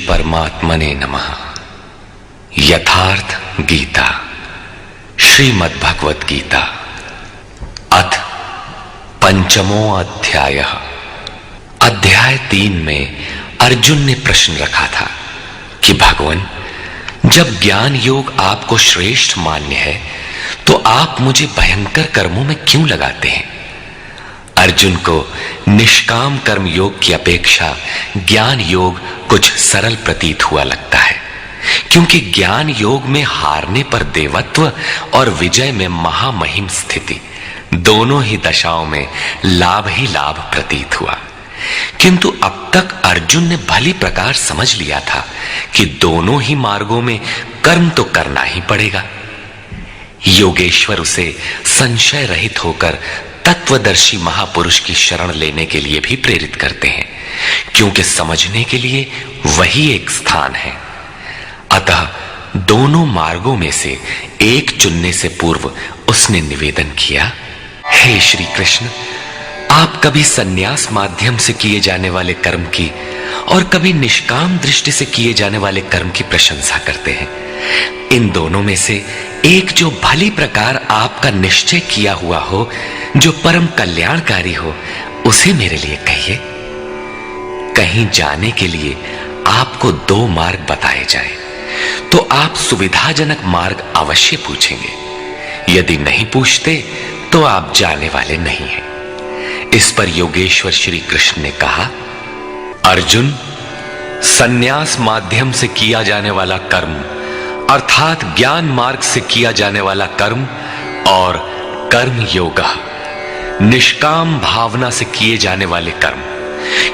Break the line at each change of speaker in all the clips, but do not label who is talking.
परमात्मने नमः। यथार्थ गीता, श्रीमद् भगवत गीता, अथ पंचमो अध्यायः। अध्याय 3 में अर्जुन ने प्रश्न रखा था कि भगवान, जब ज्ञान योग आपको श्रेष्ठ मान्य है तो आप मुझे भयंकर कर्मों में क्यों लगाते हैं? अर्जुन को निष्काम कर्म योग की अपेक्षा ज्ञान योग कुछ सरल प्रतीत हुआ लगता है, क्योंकि ज्ञान योग में हारने पर देवत्व और विजय में महामहिम स्थिति, दोनों ही दशाओं में लाभ ही लाभ प्रतीत हुआ। किंतु अब तक अर्जुन ने भली प्रकार समझ लिया था कि दोनों ही मार्गों में कर्म तो करना ही पड़ेगा। योगेश्वर उसे संशय रहित होकर तत्वदर्शी महापुरुष की शरण लेने के लिए भी प्रेरित करते हैं, क्योंकि समझने के लिए वही एक स्थान है। अतः दोनों मार्गों में से एक चुनने से पूर्व उसने निवेदन किया, हे श्री कृष्ण, आप कभी संन्यास माध्यम से किए जाने वाले कर्म की और कभी निष्काम दृष्टि से किए जाने वाले कर्म की प्रशंसा करते हैं। इन दोनों में से एक जो भली प्रकार आपका निश्चय किया हुआ हो, जो परम कल्याणकारी हो, उसे मेरे लिए कहिए। कहीं जाने के लिए आपको 2 मार्ग बताए जाए तो आप सुविधाजनक मार्ग अवश्य पूछेंगे। यदि नहीं पूछते तो आप जाने वाले नहीं हैं। इस पर योगेश्वर श्री कृष्ण ने कहा, अर्जुन, संन्यास माध्यम से किया जाने वाला कर्म अर्थात ज्ञान मार्ग से किया जाने वाला कर्म और कर्म योग, निष्काम भावना से किए जाने वाले कर्म,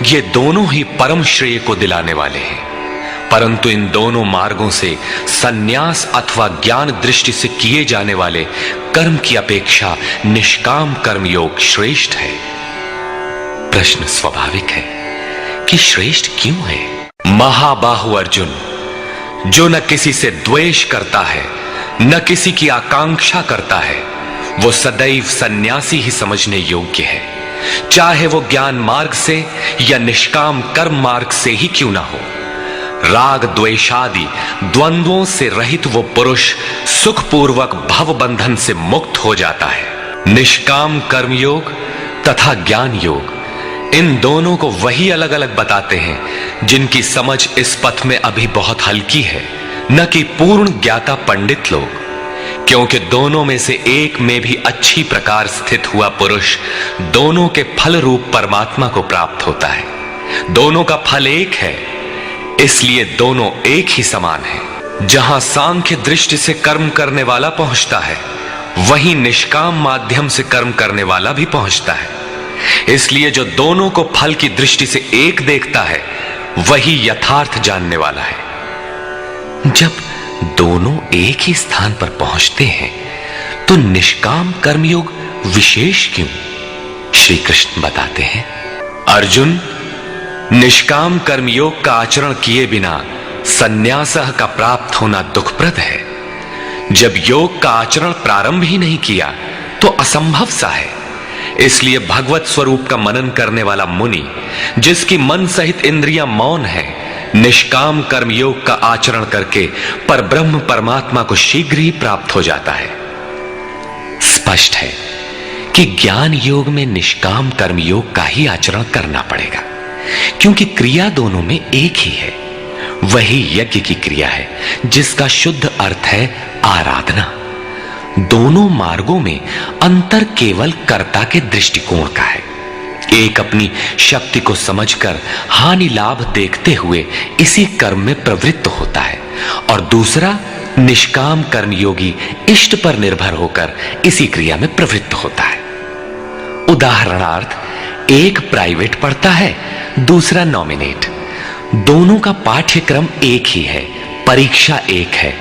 ये दोनों ही परम श्रेय को दिलाने वाले हैं। परंतु इन दोनों मार्गों से संन्यास अथवा ज्ञान दृष्टि से किए जाने वाले कर्म की अपेक्षा निष्काम कर्म योग श्रेष्ठ है। प्रश्न स्वाभाविक है कि श्रेष्ठ क्यों है? महाबाहु अर्जुन, जो न किसी से द्वेष करता है न किसी की आकांक्षा करता है, वो सदैव सन्यासी ही समझने योग्य है, चाहे वो ज्ञान मार्ग से या निष्काम कर्म मार्ग से ही क्यों ना हो। राग द्वेषादि द्वंद्वों से रहित वो पुरुष सुखपूर्वक भव बंधन से मुक्त हो जाता है। निष्काम कर्म योग तथा ज्ञान योग, इन दोनों को वही अलग अलग बताते हैं जिनकी समझ इस पथ में अभी बहुत हल्की है, न कि पूर्ण ज्ञाता पंडित लोग, क्योंकि दोनों में से एक में भी अच्छी प्रकार स्थित हुआ पुरुष दोनों के फल रूप परमात्मा को प्राप्त होता है। दोनों का फल एक है, इसलिए दोनों एक ही समान है। जहां सांख्य दृष्टि से कर्म करने वाला पहुंचता है, वहीं निष्काम माध्यम से कर्म करने वाला भी पहुंचता है। इसलिए जो दोनों को फल की दृष्टि से एक देखता है, वही यथार्थ जानने वाला है। जब दोनों एक ही स्थान पर पहुंचते हैं तो निष्काम कर्मयोग विशेष क्यों? श्री कृष्ण बताते हैं, अर्जुन, निष्काम कर्मयोग का आचरण किए बिना संन्यासः का प्राप्त होना दुखप्रद है। जब योग का आचरण प्रारंभ ही नहीं किया तो असंभव सा है। इसलिए भगवत स्वरूप का मनन करने वाला मुनि, जिसकी मन सहित इंद्रियां मौन है, निष्काम कर्म योग का आचरण करके पर ब्रह्म परमात्मा को शीघ्र ही प्राप्त हो जाता है। स्पष्ट है कि ज्ञान योग में निष्काम कर्म योग का ही आचरण करना पड़ेगा, क्योंकि क्रिया दोनों में एक ही है। वही यज्ञ की क्रिया है जिसका शुद्ध अर्थ है आराधना। दोनों मार्गों में अंतर केवल कर्ता के दृष्टिकोण का है। एक अपनी शक्ति को समझकर हानि लाभ देखते हुए इसी कर्म में प्रवृत्त होता है, और दूसरा निष्काम कर्मयोगी इष्ट पर निर्भर होकर इसी क्रिया में प्रवृत्त होता है। उदाहरणार्थ, एक प्राइवेट पढ़ता है, दूसरा नॉमिनेट। दोनों का पाठ्यक्रम एक ही है, परीक्षा एक है,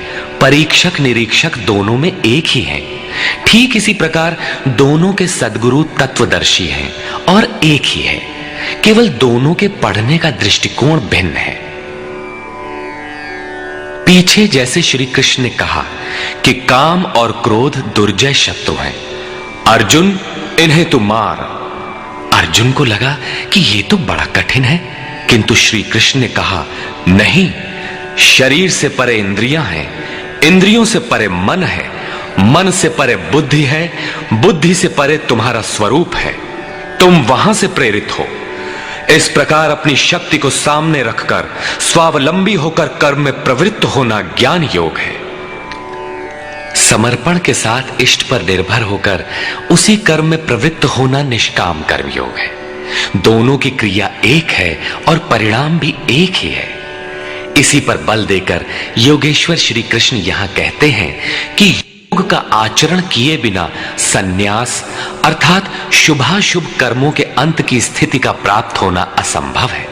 परीक्षक निरीक्षक दोनों में एक ही है। ठीक इसी प्रकार दोनों के सद्गुरु तत्वदर्शी हैं और एक ही है, केवल दोनों के पढ़ने का दृष्टिकोण भिन्न है। पीछे जैसे श्री कृष्ण ने कहा कि काम और क्रोध दुर्जय शत्रु हैं, अर्जुन इन्हें तू मार। अर्जुन को लगा कि यह तो बड़ा कठिन है, किंतु श्री कृष्ण ने कहा, नहीं, शरीर से परे इंद्रियां हैं, इंद्रियों से परे मन है, मन से परे बुद्धि है, बुद्धि से परे तुम्हारा स्वरूप है। तुम वहां से प्रेरित हो। इस प्रकार अपनी शक्ति को सामने रखकर स्वावलंबी होकर कर्म में प्रवृत्त होना ज्ञान योग है। समर्पण के साथ इष्ट पर निर्भर होकर उसी कर्म में प्रवृत्त होना निष्काम कर्म योग है। दोनों की क्रिया एक है और परिणाम भी एक ही है। इसी पर बल देकर योगेश्वर श्री कृष्ण यहां कहते हैं कि योग का आचरण किए बिना सन्यास अर्थात शुभाशुभ कर्मों के अंत की स्थिति का प्राप्त होना असंभव है।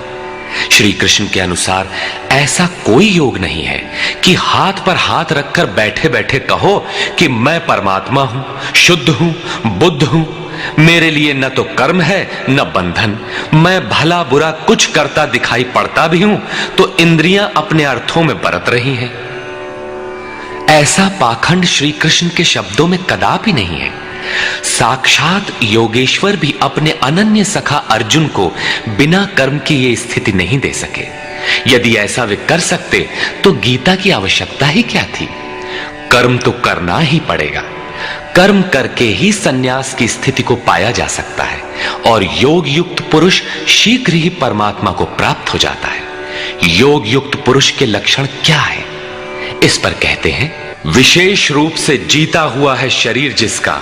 श्री कृष्ण के अनुसार ऐसा कोई योग नहीं है कि हाथ पर हाथ रखकर बैठे बैठे कहो कि मैं परमात्मा हूं, शुद्ध हूं, बुद्ध हूं, मेरे लिए न तो कर्म है न बंधन, मैं भला बुरा कुछ करता दिखाई पड़ता भी हूं तो इंद्रियां अपने अर्थों में बरत रही हैं। ऐसा पाखंड श्री कृष्ण के शब्दों में कदापि नहीं है। साक्षात योगेश्वर भी अपने अनन्य सखा अर्जुन को बिना कर्म की ये स्थिति नहीं दे सके। यदि ऐसा वे कर सकते तो गीता की आवश्यकता ही क्या थी। कर्म तो करना ही पड़ेगा। कर्म करके ही सन्यास की स्थिति को पाया जा सकता है और योग युक्त पुरुष शीघ्र ही परमात्मा को प्राप्त हो जाता है। योग युक्त पुरुष के लक्षण क्या है, इस पर कहते हैं, विशेष रूप से जीता हुआ है शरीर जिसका,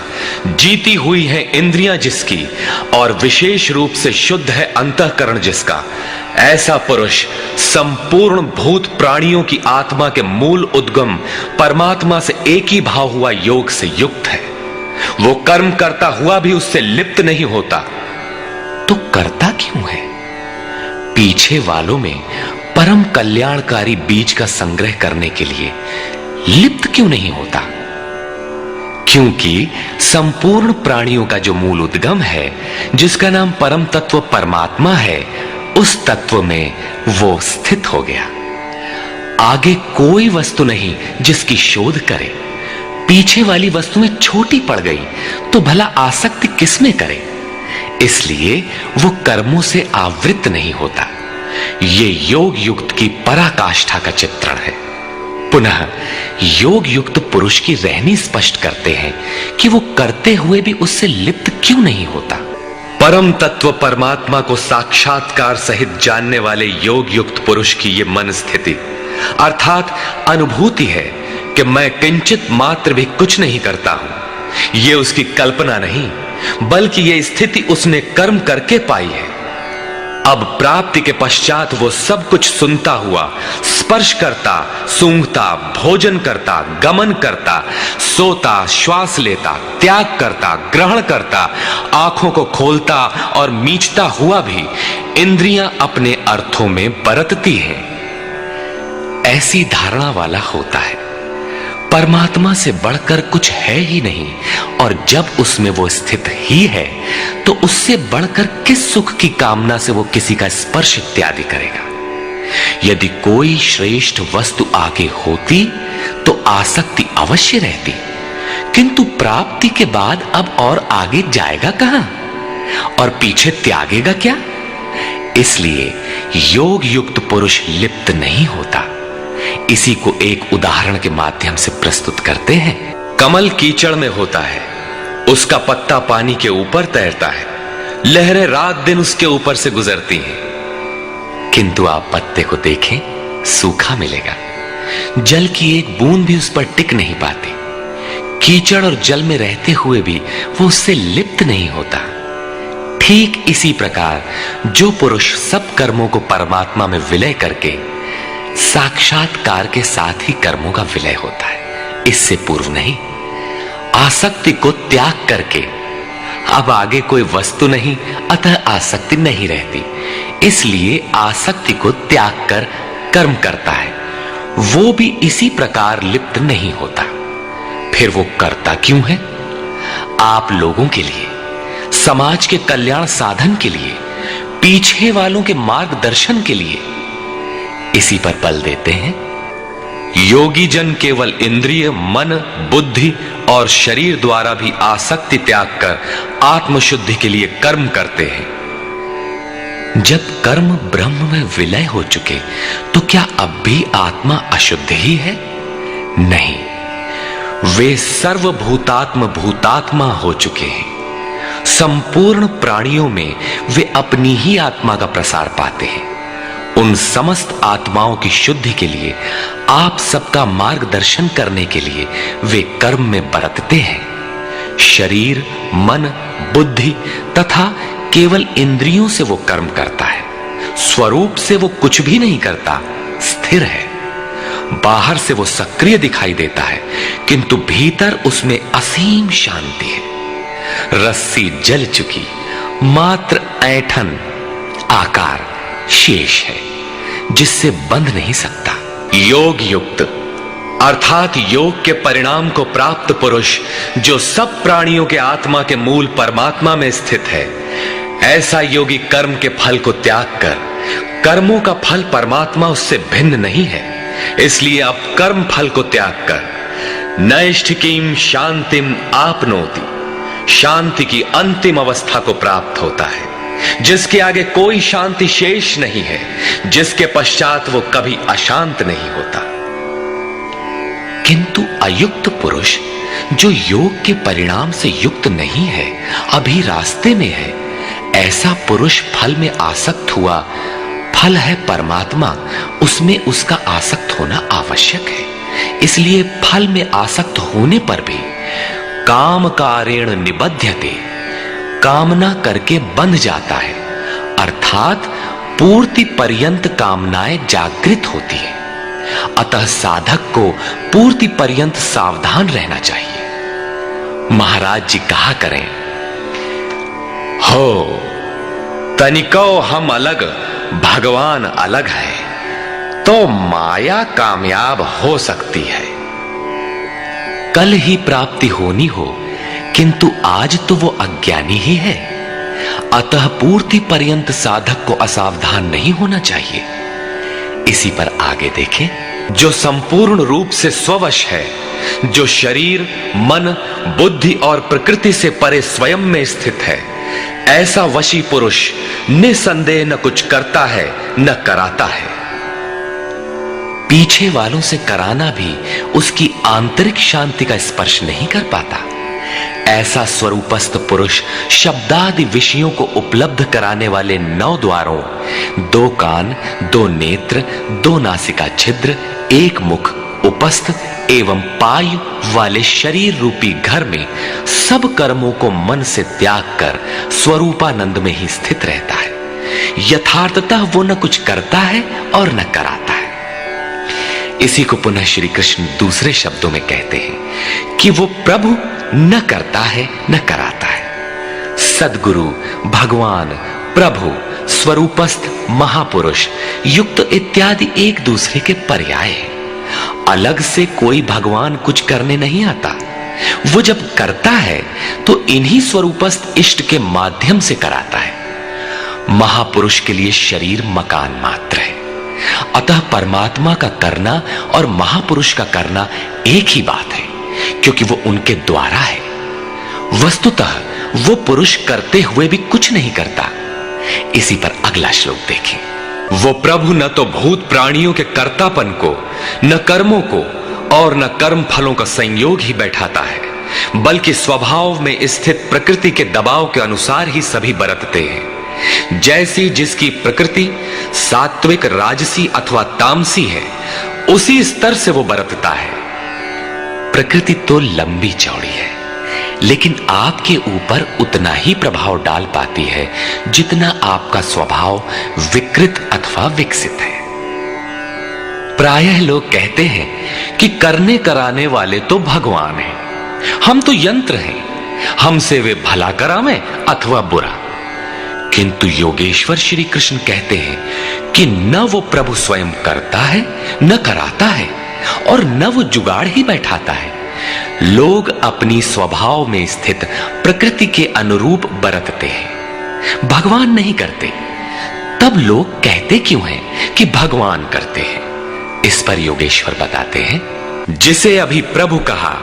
जीती हुई है इंद्रियां जिसकी, और विशेष रूप से शुद्ध है अंतःकरण जिसका, ऐसा पुरुष संपूर्ण भूत प्राणियों की आत्मा के मूल उद्गम परमात्मा से एक ही भाव हुआ योग से युक्त है। वो कर्म करता हुआ भी उससे लिप्त नहीं होता। तो करता क्यों है? पीछे वालों में परम कल्याणकारी बीज का संग्रह करने के लिए लिप्त क्यों नहीं होता? क्योंकि संपूर्ण प्राणियों का जो मूल उद्गम है, जिसका नाम परम तत्व परमात्मा है, उस तत्व में वो स्थित हो गया। आगे कोई वस्तु नहीं जिसकी शोध करे। पीछे वाली वस्तुएं छोटी पड़ गई तो भला आसक्ति किसमें करे? इसलिए वो कर्मों से आवृत्त नहीं होता। ये योग युक्त की पराकाष्ठा का चित्रण है। पुनः योग युक्त पुरुष की रहनी स्पष्ट करते हैं कि वो करते हुए भी उससे लिप्त क्यों नहीं होता। परम तत्व परमात्मा को साक्षात्कार सहित जानने वाले योग युक्त पुरुष की ये मन स्थिति अर्थात अनुभूति है कि मैं किंचित मात्र भी कुछ नहीं करता हूं। ये उसकी कल्पना नहीं, बल्कि ये स्थिति उसने कर्म करके पाई है। अब प्राप्ति के पश्चात वो सब कुछ सुनता हुआ, स्पर्श करता, सूंघता, भोजन करता, गमन करता, सोता, श्वास लेता, त्याग करता, ग्रहण करता, आंखों को खोलता और मीचता हुआ भी इंद्रियां अपने अर्थों में बरतती हैं। ऐसी धारणा वाला होता है परमात्मा से बढ़कर कुछ है ही नहीं, और जब उसमें वो स्थित ही है तो उससे बढ़कर किस सुख की कामना से वो किसी का स्पर्श इत्यादि करेगा। यदि कोई श्रेष्ठ वस्तु आगे होती तो आसक्ति अवश्य रहती, किंतु प्राप्ति के बाद अब और आगे जाएगा कहां और पीछे त्यागेगा क्या? इसलिए योग युक्त पुरुष लिप्त नहीं होता। इसी को एक उदाहरण के माध्यम से प्रस्तुत करते हैं। कमल कीचड़ में होता है, उसका पत्ता पानी के ऊपर तैरता है, लहरें रात दिन उसके ऊपर से गुजरती हैं, किंतु आप पत्ते को देखें, सूखा मिलेगा। जल की एक बूंद भी उस पर टिक नहीं पाती। कीचड़ और जल में रहते हुए भी वो उससे लिप्त नहीं होता। ठीक इसी प्रकार जो पुरुष सब कर्मों को परमात्मा में विलय करके साक्षात्कार के साथ ही कर्मों का विलय होता है, इससे पूर्व नहीं। आसक्ति को त्याग करके अब आगे कोई वस्तु नहीं, अतः आसक्ति नहीं रहती, इसलिए आसक्ति को त्याग कर कर्म करता है। वो भी इसी प्रकार लिप्त नहीं होता। फिर वो करता क्यों है? आप लोगों के लिए, समाज के कल्याण साधन के लिए, पीछे वालों के मार्गदर्शन के लिए। इसी पर बल देते हैं, योगी जन केवल इंद्रिय, मन, बुद्धि और शरीर द्वारा भी आसक्ति त्याग कर आत्मशुद्धि के लिए कर्म करते हैं। जब कर्म ब्रह्म में विलय हो चुके तो क्या अब भी आत्मा अशुद्ध ही है? नहीं, वे सर्वभूतात्म भूतात्मा हो चुके हैं। संपूर्ण प्राणियों में वे अपनी ही आत्मा का प्रसार पाते हैं। उन समस्त आत्माओं की शुद्धि के लिए, आप सबका मार्गदर्शन करने के लिए वे कर्म में बरतते हैं। शरीर, मन, बुद्धि तथा केवल इंद्रियों से वो कर्म करता है। स्वरूप से वो कुछ भी नहीं करता, स्थिर है। बाहर से वो सक्रिय दिखाई देता है, किंतु भीतर उसमें असीम शांति है। रस्सी जल चुकी, मात्र ऐंठन आकार शेष है, जिससे बंध नहीं सकता। योग युक्त अर्थात योग के परिणाम को प्राप्त पुरुष, जो सब प्राणियों के आत्मा के मूल परमात्मा में स्थित है, ऐसा योगी कर्म के फल को त्याग कर, कर्मों का फल परमात्मा उससे भिन्न नहीं है, इसलिए अब कर्म फल को त्याग कर नैष्ठिकीम शांतिम आपनोति, शांति की अंतिम अवस्था को प्राप्त होता है, जिसके आगे कोई शांति शेष नहीं है, जिसके पश्चात वो कभी अशांत नहीं होता। किंतु अयुक्त पुरुष, जो योग के परिणाम से युक्त नहीं है, अभी रास्ते में है, ऐसा पुरुष फल में आसक्त हुआ। फल है परमात्मा, उसमें उसका आसक्त होना आवश्यक है। इसलिए फल में आसक्त होने पर भी काम कारेण निबध्यते, कामना करके बंध जाता है, अर्थात पूर्ति पर्यंत कामनाएं जागृत होती है। अतः साधक को पूर्ति पर्यंत सावधान रहना चाहिए। महाराज जी कहा करें, हो तनिको हम अलग, भगवान अलग है, तो माया कामयाब हो सकती है। कल ही प्राप्ति होनी हो, किंतु आज तो वो अज्ञानी ही है। अतः पूर्ति पर्यंत साधक को असावधान नहीं होना चाहिए। इसी पर आगे देखें, जो संपूर्ण रूप से स्ववश है, जो शरीर, मन, बुद्धि और प्रकृति से परे स्वयं में स्थित है, ऐसा वशी पुरुष निसंदेह न कुछ करता है न कराता है। पीछे वालों से कराना भी उसकी आंतरिक शांति का स्पर्श नहीं कर पाता। ऐसा स्वरूपस्थ पुरुष शब्दादि विषयों को उपलब्ध कराने वाले 9 द्वारों, 2 कान, 2 नेत्र, 2 नासिका छिद्र, 1 मुख, उपस्थ एवं पायु वाले शरीर रूपी घर में सब कर्मों को मन से त्याग कर स्वरूपानंद में ही स्थित रहता है। यथार्थतः वो न कुछ करता है और न कराता है। इसी को पुनः श्री कृष्ण दूसरे शब्दों में कहते हैं कि वो प्रभु न करता है न कराता है। सद्गुरु, भगवान, प्रभु, स्वरूपस्थ, महापुरुष, युक्त इत्यादि एक दूसरे के पर्याय हैं। अलग से कोई भगवान कुछ करने नहीं आता। वो जब करता है तो इन्हीं स्वरूपस्थ इष्ट के माध्यम से कराता है। महापुरुष के लिए शरीर मकान मात्र है। अतः परमात्मा का करना और महापुरुष का करना एक ही बात है, क्योंकि वो उनके द्वारा है। वस्तुतः वो पुरुष करते हुए भी कुछ नहीं करता। इसी पर अगला श्लोक देखें। वो प्रभु न तो भूत प्राणियों के कर्तापन को, न कर्मों को और न कर्म फलों का संयोग ही बैठाता है, बल्कि स्वभाव में स्थित प्रकृति के दबाव के अनुसार ही सभी बरतते हैं। जैसी जिसकी प्रकृति सात्विक, राजसी अथवा तामसी है, उसी स्तर से वो बरतता है। प्रकृति तो लंबी चौड़ी है, लेकिन आपके ऊपर उतना ही प्रभाव डाल पाती है जितना आपका स्वभाव विकृत अथवा विकसित है। प्रायः लोग कहते हैं कि करने कराने वाले तो भगवान हैं, हम तो यंत्र हैं, हमसे वे भला करावें अथवा बुरा। किंतु योगेश्वर श्री कृष्ण कहते हैं कि न वो प्रभु स्वयं करता है, न कराता है, और न वो जुगाड़ ही बैठाता है। लोग अपनी स्वभाव में स्थित प्रकृति के अनुरूप बरतते हैं, भगवान नहीं करते। तब लोग कहते क्यों हैं कि भगवान करते हैं? इस पर योगेश्वर बताते हैं, जिसे अभी प्रभु कहा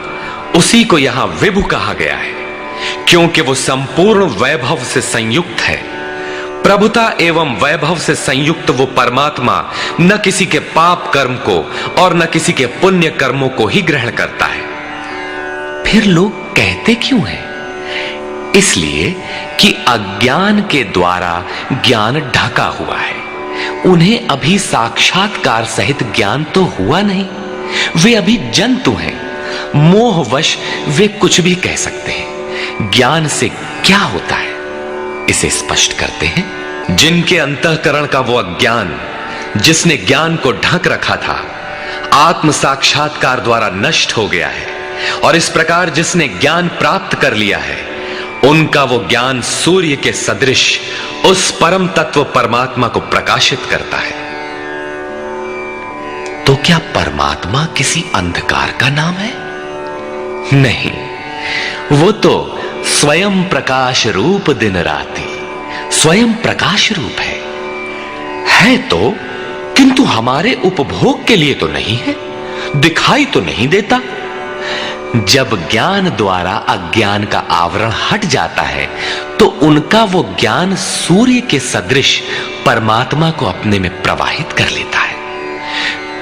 उसी को यहां विभु कहा गया है, क्योंकि वो संपूर्ण वैभव से संयुक्त है। प्रभुता एवं वैभव से संयुक्त वो परमात्मा न किसी के पाप कर्म को और न किसी के पुण्य कर्मों को ही ग्रहण करता है। फिर लोग कहते क्यों हैं? इसलिए कि अज्ञान के द्वारा ज्ञान ढका हुआ है। उन्हें अभी साक्षात्कार सहित ज्ञान तो हुआ नहीं, वे अभी जंतु हैं। मोहवश वे कुछ भी कह सकते हैं। ज्ञान से क्या होता है, इसे स्पष्ट करते हैं। जिनके अंतःकरण का वो अज्ञान, जिसने ज्ञान को ढक रखा था, आत्म साक्षात्कार द्वारा नष्ट हो गया है, और इस प्रकार जिसने ज्ञान प्राप्त कर लिया है, उनका वो ज्ञान सूर्य के सदृश उस परम तत्व परमात्मा को प्रकाशित करता है। तो क्या परमात्मा किसी अंधकार का नाम है? नहीं, वो तो स्वयं प्रकाश रूप दिन राति, स्वयं प्रकाश रूप है तो, किंतु हमारे उपभोग के लिए तो नहीं है, दिखाई तो नहीं देता। जब ज्ञान द्वारा अज्ञान का आवरण हट जाता है, तो उनका वो ज्ञान सूर्य के सदृश परमात्मा को अपने में प्रवाहित कर लेता है।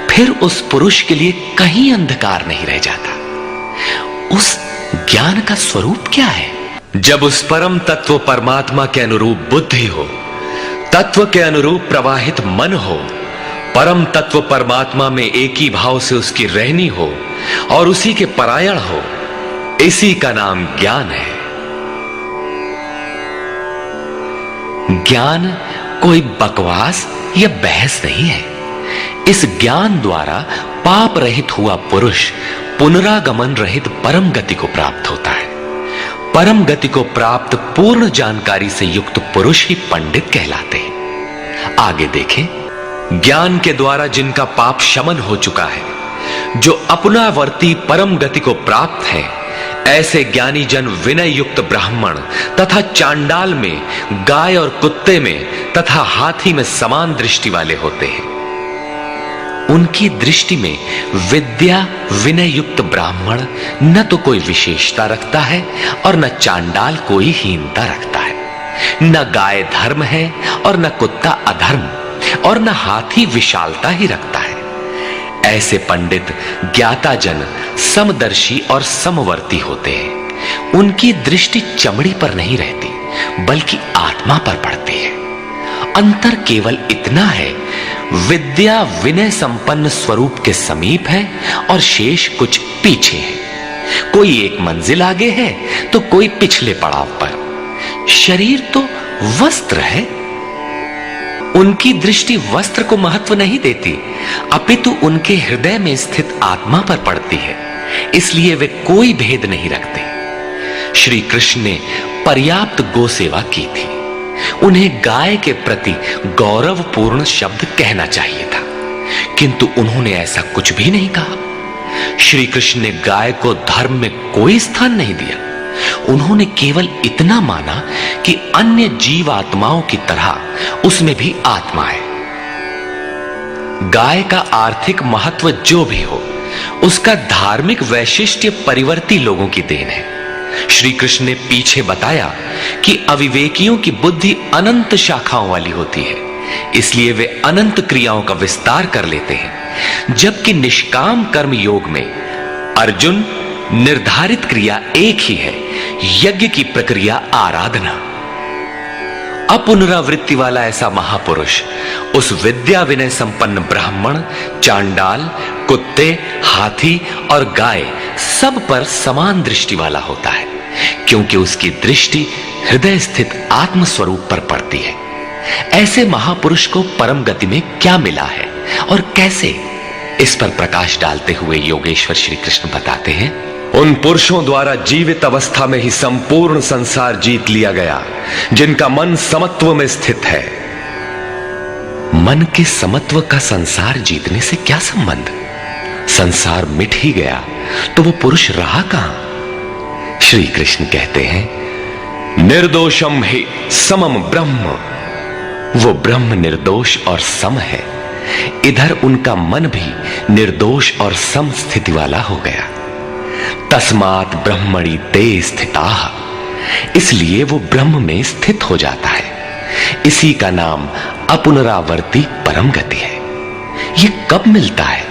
फिर उस पुरुष के लिए कहीं अंधकार नहीं रह जाता। उस ज्ञान का स्वरूप क्या है? जब उस परम तत्व परमात्मा के अनुरूप बुद्धि हो, तत्व के अनुरूप प्रवाहित मन हो, परम तत्व परमात्मा में एक ही भाव से उसकी रहनी हो और उसी के परायण हो, इसी का नाम ज्ञान है। ज्ञान कोई बकवास या बहस नहीं है। इस ज्ञान द्वारा पाप रहित हुआ पुरुष पुनरागमन रहित परम गति को प्राप्त होता है। परम गति को प्राप्त पूर्ण जानकारी से युक्त पुरुष ही पंडित कहलाते हैं। आगे देखें। ज्ञान के द्वारा जिनका पाप शमन हो चुका है, जो अपनावर्ती परम गति को प्राप्त है, ऐसे ज्ञानी जन विनय युक्त ब्राह्मण तथा चांडाल में, गाय और कुत्ते में तथा हाथी में समान दृष्टि वाले होते हैं। उनकी दृष्टि में विद्या विनय युक्त ब्राह्मण न तो कोई विशेषता रखता है और न चांडाल कोई हीनता रखता है। न गाय धर्म है और न कुत्ता अधर्म, और न हाथी विशालता ही रखता है। ऐसे पंडित ज्ञाता जन समदर्शी और समवर्ती होते हैं। उनकी दृष्टि चमड़ी पर नहीं रहती, बल्कि आत्मा पर पड़ती है। अंतर केवल इतना है, विद्या विनय संपन्न स्वरूप के समीप है और शेष कुछ पीछे है। कोई एक मंजिल आगे है तो कोई पिछले पड़ाव पर। शरीर तो वस्त्र है। उनकी दृष्टि वस्त्र को महत्व नहीं देती, अपितु उनके हृदय में स्थित आत्मा पर पड़ती है। इसलिए वे कोई भेद नहीं रखते। श्री कृष्ण ने पर्याप्त गो सेवा की थी। उन्हें गाय के प्रति गौरवपूर्ण शब्द कहना चाहिए था, किंतु उन्होंने ऐसा कुछ भी नहीं कहा। श्री कृष्ण ने गाय को धर्म में कोई स्थान नहीं दिया। उन्होंने केवल इतना माना कि अन्य जीव आत्माओं की तरह उसमें भी आत्मा है। गाय का आर्थिक महत्व जो भी हो, उसका धार्मिक वैशिष्ट्य परिवर्ती लोगों की देन है। श्री कृष्ण ने पीछे बताया कि अविवेकियों की बुद्धि अनंत शाखाओं वाली होती है, इसलिए वे अनंत क्रियाओं का विस्तार कर लेते हैं। जबकि निष्काम कर्म योग में अर्जुन निर्धारित क्रिया एक ही है, यज्ञ की प्रक्रिया आराधना। अपुनरावृत्ति वाला ऐसा महापुरुष उस विद्या विनय संपन्न ब्राह्मण, चांडाल, कुत्ते, हाथी और गाय सब पर समान दृष्टि वाला होता है, क्योंकि उसकी दृष्टि हृदय स्थित आत्म स्वरूप पर पड़ती है। ऐसे महापुरुष को परम गति में क्या मिला है और कैसे, इस पर प्रकाश डालते हुए योगेश्वर श्री कृष्ण बताते हैं। उन पुरुषों द्वारा जीवित अवस्था में ही संपूर्ण संसार जीत लिया गया, जिनका मन समत्व में स्थित है। मन के समत्व का संसार जीतने से क्या संबंध? संसार मिट ही गया तो वो पुरुष रहा कहां? श्री कृष्ण कहते हैं, निर्दोषम हि समम ब्रह्म। वो ब्रह्म निर्दोष और सम है। इधर उनका मन भी निर्दोष और सम स्थिति वाला हो गया। तस्मात् ब्रह्मणि ते स्थिताः, इसलिए वो ब्रह्म में स्थित हो जाता है। इसी का नाम अपुनरावर्ती परम गति है। ये कब मिलता है?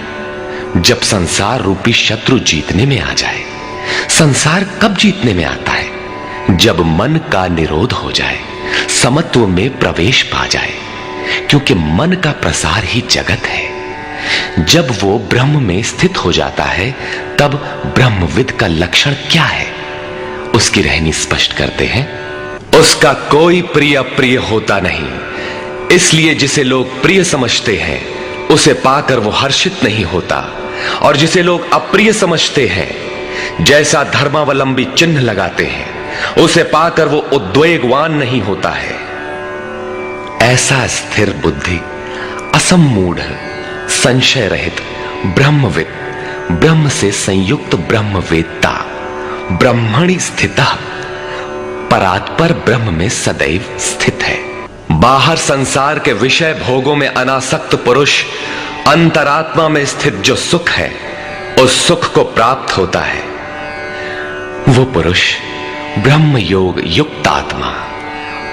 जब संसार रूपी शत्रु जीतने में आ जाए। संसार कब जीतने में आता है? जब मन का निरोध हो जाए, समत्व में प्रवेश पा जाए, क्योंकि मन का प्रसार ही जगत है। जब वो ब्रह्म में स्थित हो जाता है, तब ब्रह्मविद का लक्षण क्या है, उसकी रहनी स्पष्ट करते हैं। उसका कोई प्रिय अप्रिय होता नहीं, इसलिए जिसे लोग प्रिय समझते हैं उसे पाकर वो हर्षित नहीं होता, और जिसे लोग अप्रिय समझते हैं, जैसा धर्मावलंबी चिन्ह लगाते हैं, उसे पाकर वो उद्वेगवान नहीं होता है। ऐसा स्थिर बुद्धि, असम्मूढ़, संशय रहित ब्रह्मविद, ब्रह्म से संयुक्त ब्रह्मवेत्ता, ब्रह्मणि स्थितः, परात्पर ब्रह्म में सदैव स्थित है। बाहर संसार के विषय भोगों में अनासक्त पुरुष अंतरात्मा में स्थित जो सुख है, उस सुख को प्राप्त होता है। वो पुरुष ब्रह्म योग युक्त आत्मा,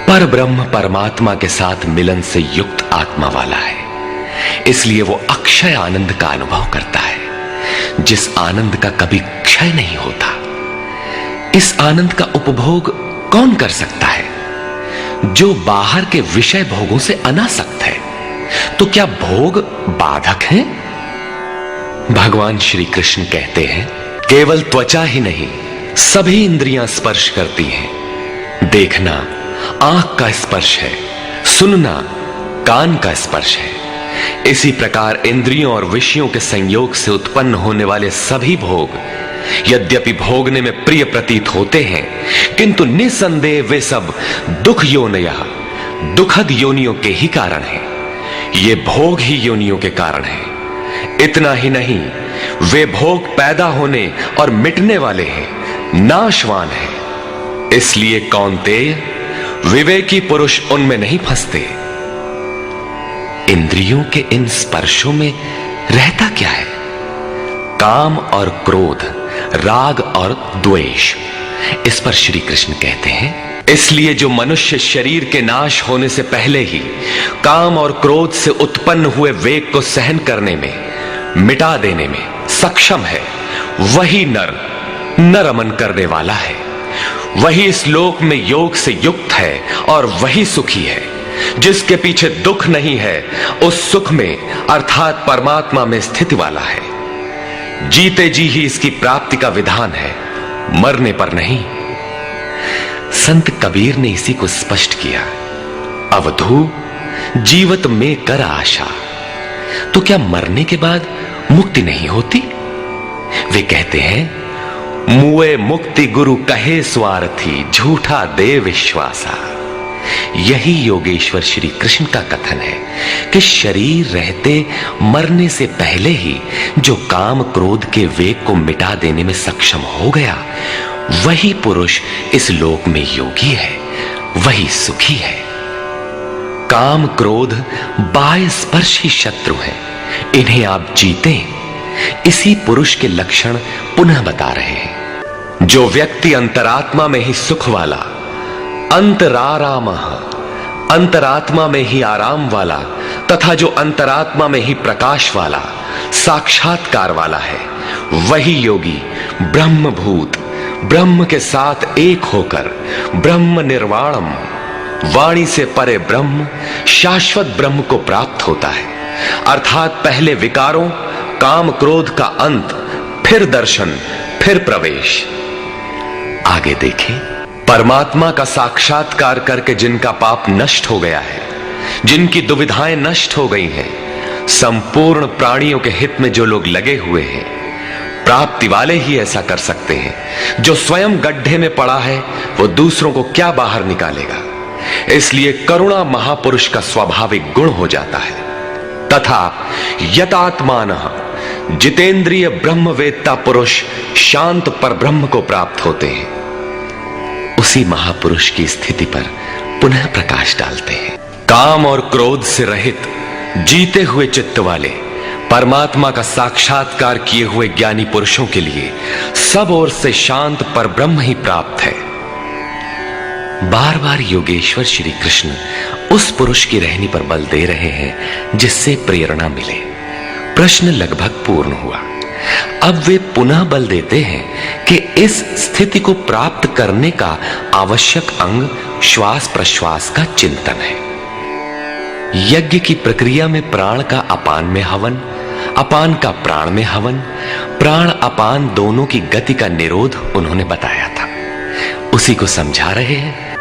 पर ब्रह्म परमात्मा के साथ मिलन से युक्त आत्मा वाला है। इसलिए वो अक्षय आनंद का अनुभव करता है, जिस आनंद का कभी क्षय नहीं होता। इस आनंद का उपभोग कौन कर सकता है? जो बाहर के विषय भोगों से अनासक्त है। तो क्या भोग बाधक हैं? भगवान श्री कृष्ण कहते हैं, केवल त्वचा ही नहीं, सभी इंद्रियां स्पर्श करती हैं। देखना आंख का स्पर्श है, सुनना कान का स्पर्श है। इसी प्रकार इंद्रियों और विषयों के संयोग से उत्पन्न होने वाले सभी भोग यद्यपि भोगने में प्रिय प्रतीत होते हैं, किंतु निसंदेह वे सब दुख योनयः, दुखद योनियों के ही कारण हैं। ये भोग ही योनियों के कारण हैं। इतना ही नहीं, वे भोग पैदा होने और मिटने वाले हैं, नाशवान हैं। इसलिए कौन्तेय, विवेकी पुरुष उनमें नहीं फंसते। इंद्रियों के इन स्पर्शों में रहता क्या है? काम और क्रोध, राग और द्वेष। इस पर श्री कृष्ण कहते हैं, इसलिए जो मनुष्य शरीर के नाश होने से पहले ही काम और क्रोध से उत्पन्न हुए वेग को सहन करने में, मिटा देने में सक्षम है, वही नर अमन करने वाला है। वही इस लोक में योग से युक्त है और वही सुखी है। जिसके पीछे दुख नहीं है, उस सुख में अर्थात परमात्मा में स्थिति वाला है। जीते जी ही इसकी प्राप्ति का विधान है, मरने पर नहीं। संत कबीर ने इसी को स्पष्ट किया, अवधू जीवत में कर आशा। तो क्या मरने के बाद मुक्ति नहीं होती? वे कहते हैं, मुए मुक्ति गुरु कहे स्वार्थी, झूठा दे विश्वासा। यही योगेश्वर श्री कृष्ण का कथन है कि शरीर रहते मरने से पहले ही जो काम क्रोध के वेग को मिटा देने में सक्षम हो गया, वही पुरुष इस लोक में योगी है, वही सुखी है। काम क्रोध बाह्य स्पर्श ही शत्रु है, इन्हें आप जीते। इसी पुरुष के लक्षण पुनः बता रहे हैं। जो व्यक्ति अंतरात्मा में ही सुख वाला, अंतराराम, अंतरात्मा में ही आराम वाला, तथा जो अंतरात्मा में ही प्रकाश वाला, साक्षात्कार वाला है, वही योगी ब्रह्मभूत, ब्रह्म के साथ एक होकर ब्रह्म निर्वाणम, वाणी से परे ब्रह्म, शाश्वत ब्रह्म को प्राप्त होता है। अर्थात पहले विकारों, काम क्रोध का अंत, फिर दर्शन, फिर प्रवेश। आगे देखें, परमात्मा का साक्षात्कार करके जिनका पाप नष्ट हो गया है, जिनकी दुविधाएं नष्ट हो गई हैं, संपूर्ण प्राणियों के हित में जो लोग लगे हुए हैं, प्राप्ति वाले ही ऐसा कर सकते हैं। जो स्वयं गड्ढे में पड़ा है, वो दूसरों को क्या बाहर निकालेगा? इसलिए करुणा महापुरुष का स्वाभाविक गुण हो जाता है। तथा यतात्मानः, जितेंद्रिय ब्रह्मवेत्ता पुरुष शांत पर ब्रह्म को प्राप्त होते हैं। उसी महापुरुष की स्थिति पर पुनः प्रकाश डालते हैं। काम और क्रोध से रहित जीते हुए चित्त वाले परमात्मा का साक्षात्कार किए हुए ज्ञानी पुरुषों के लिए सब ओर से शांत पर ब्रह्म ही प्राप्त है। बार बार योगेश्वर श्री कृष्ण उस पुरुष की रहनी पर बल दे रहे हैं जिससे प्रेरणा मिले। प्रश्न लगभग पूर्ण हुआ। अब वे पुनः बल देते हैं कि इस स्थिति को प्राप्त करने का आवश्यक अंग श्वास प्रश्वास का चिंतन है। यज्ञ की प्रक्रिया में प्राण का अपान में हवन, अपान का प्राण में हवन, प्राण अपान दोनों की गति का निरोध उन्होंने बताया था। उसी को समझा रहे हैं।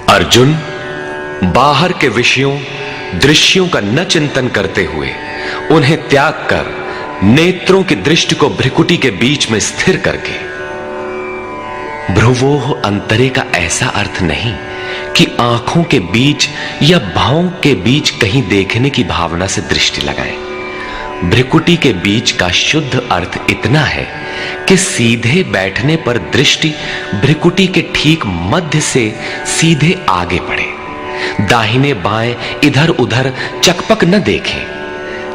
अर्जुन, बाहर के विषयों दृश्यों का न चिंतन करते हुए उन्हें त्याग कर नेत्रों की दृष्टि को भ्रिकुटी के बीच में स्थिर करके, भ्रुवोह अंतरे का ऐसा अर्थ नहीं कि आंखों के बीच या भावों के बीच कहीं देखने की भावना से दृष्टि लगाएं। भ्रिकुटी के बीच का शुद्ध अर्थ इतना है कि सीधे बैठने पर दृष्टि भ्रिकुटी के ठीक मध्य से सीधे आगे बढ़े। दाहिने बाएं इधर उधर चकपक न देखें।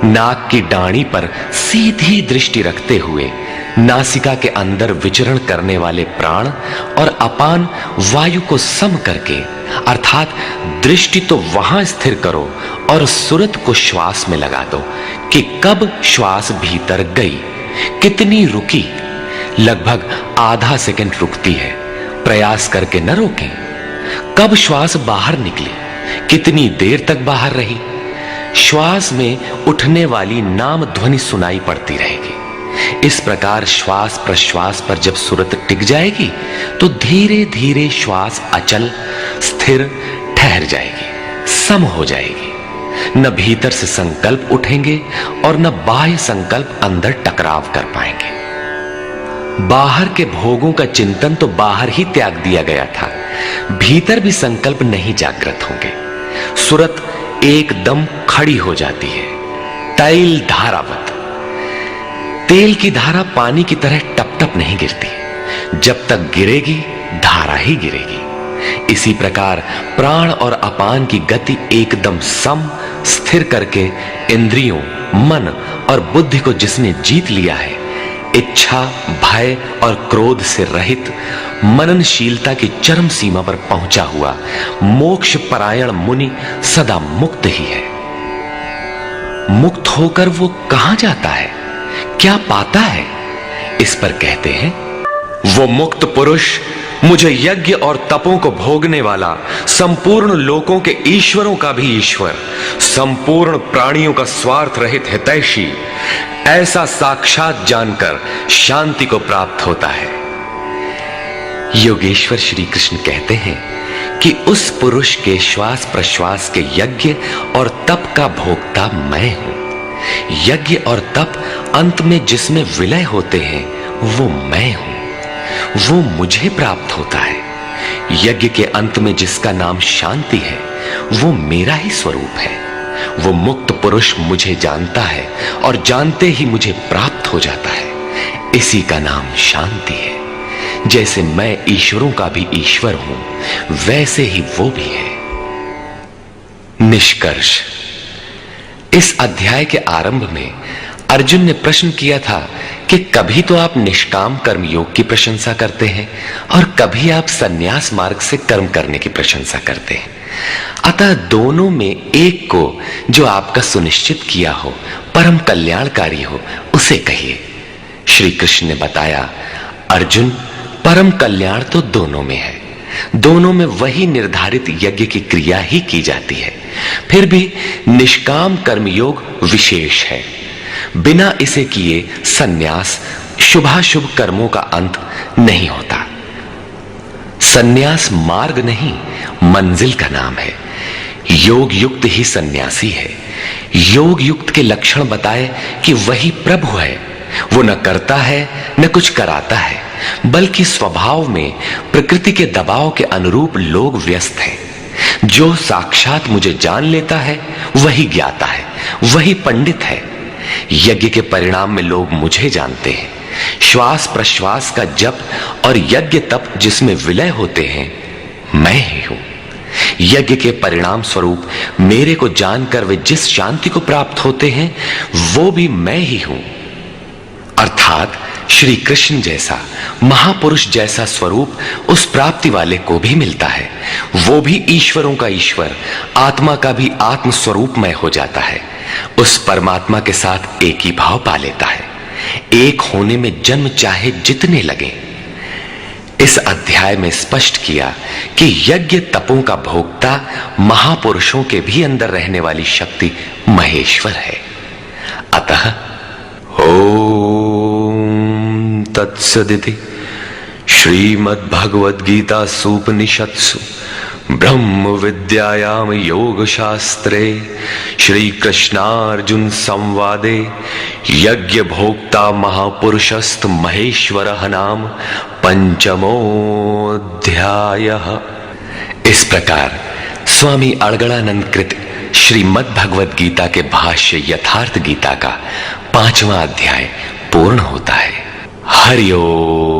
नाक की डाणी पर सीधी दृष्टि रखते हुए नासिका के अंदर विचरण करने वाले प्राण और अपान वायु को सम करके, अर्थात दृष्टि तो वहां स्थिर करो और सुरत को श्वास में लगा दो कि कब श्वास भीतर गई, कितनी रुकी। लगभग आधा सेकंड रुकती है, प्रयास करके न रोकें। कब श्वास बाहर निकली, कितनी देर तक बाहर रही। श्वास में उठने वाली नाम ध्वनि सुनाई पड़ती रहेगी। इस प्रकार श्वास प्रश्वास पर जब सुरत टिक जाएगी तो धीरे धीरे श्वास अचल स्थिर ठहर जाएगी, सम हो जाएगी। न भीतर से संकल्प उठेंगे और न बाह्य संकल्प अंदर टकराव कर पाएंगे। बाहर के भोगों का चिंतन तो बाहर ही त्याग दिया गया था, भीतर भी संकल्प नहीं जागृत होंगे। सुरत एकदम खड़ी हो जाती है, तैल धारावत। तेल की धारा पानी की तरह टप टप नहीं गिरती, जब तक गिरेगी धारा ही गिरेगी। इसी प्रकार प्राण और अपान की गति एकदम सम स्थिर करके इंद्रियों, मन और बुद्धि को जिसने जीत लिया है, इच्छा, भय और क्रोध से रहित, मननशीलता की चरम सीमा पर पहुंचा हुआ मोक्ष परायण मुनि सदा मुक्त ही है। मुक्त होकर वो कहां जाता है, क्या पाता है? इस पर कहते हैं, वो मुक्त पुरुष मुझे यज्ञ और तपों को भोगने वाला, संपूर्ण लोकों के ईश्वरों का भी ईश्वर, संपूर्ण प्राणियों का स्वार्थ रहित हितैषी, ऐसा साक्षात जानकर शांति को प्राप्त होता है। योगेश्वर श्री कृष्ण कहते हैं कि उस पुरुष के श्वास प्रश्वास के यज्ञ और तप का भोक्ता मैं हूं। यज्ञ और तप अंत में जिसमें विलय होते हैं वो मैं हूं, वो मुझे प्राप्त होता है। यज्ञ के अंत में जिसका नाम शांति है वो मेरा ही स्वरूप है। वो मुक्त पुरुष मुझे जानता है और जानते ही मुझे प्राप्त हो जाता है। इसी का नाम शांति है। जैसे मैं ईश्वरों का भी ईश्वर हूं, वैसे ही वो भी है। निष्कर्ष, इस अध्याय के आरंभ में अर्जुन ने प्रश्न किया था कि कभी तो आप निष्काम कर्म योग की प्रशंसा करते हैं और कभी आप संन्यास मार्ग से कर्म करने की प्रशंसा करते हैं। अतः दोनों में एक को जो आपका सुनिश्चित किया हो, परम कल्याणकारी हो, उसे कहिए। श्री कृष्ण ने बताया, अर्जुन, परम कल्याण तो दोनों में है। दोनों में वही निर्धारित यज्ञ की क्रिया ही की जाती है। फिर भी निष्काम कर्मयोग विशेष है। बिना इसे किए सन्यास शुभाशुभ कर्मों का अंत नहीं होता। सन्यास मार्ग नहीं, मंजिल का नाम है। योग युक्त ही सन्यासी है। योग युक्त के लक्षण बताए कि वही प्रभु है। वो न करता है न कुछ कराता है, बल्कि स्वभाव में प्रकृति के दबाव के अनुरूप लोग व्यस्त हैं। जो साक्षात मुझे जान लेता है वही ज्ञाता है, वही पंडित है। यज्ञ के परिणाम में लोग मुझे जानते हैं। श्वास प्रश्वास का जप और यज्ञ तप जिसमें विलय होते हैं, मैं ही हूं। यज्ञ के परिणाम स्वरूप मेरे को जानकर वे जिस शांति को प्राप्त होते हैं वो भी मैं ही हूं। अर्थात श्री कृष्ण जैसा महापुरुष जैसा स्वरूप उस प्राप्ति वाले को भी मिलता है। वो भी ईश्वरों का ईश्वर, आत्मा का भी आत्म स्वरूपमय हो जाता है। उस परमात्मा के साथ एक ही भाव पा लेता है। एक होने में जन्म चाहे जितने लगे। इस अध्याय में स्पष्ट किया कि यज्ञ तपों का भोक्ता महापुरुषों के भी अंदर रहने वाली शक्ति महेश्वर है। अतः ओम तत्सदिति श्रीमद्भगवद्गीतासूपनिषत्सु ब्रह्म विद्यायाम योग शास्त्रे श्री कृष्णार्जुन संवादे यज्ञ भोक्ता महापुरुषस्त महेश्वरः नाम पंचमोऽध्यायः। इस प्रकार स्वामी अड़गड़ानंद कृत श्रीमद् भगवद गीता के भाष्य यथार्थ गीता का 5वां अध्याय पूर्ण होता है। हरि ओम।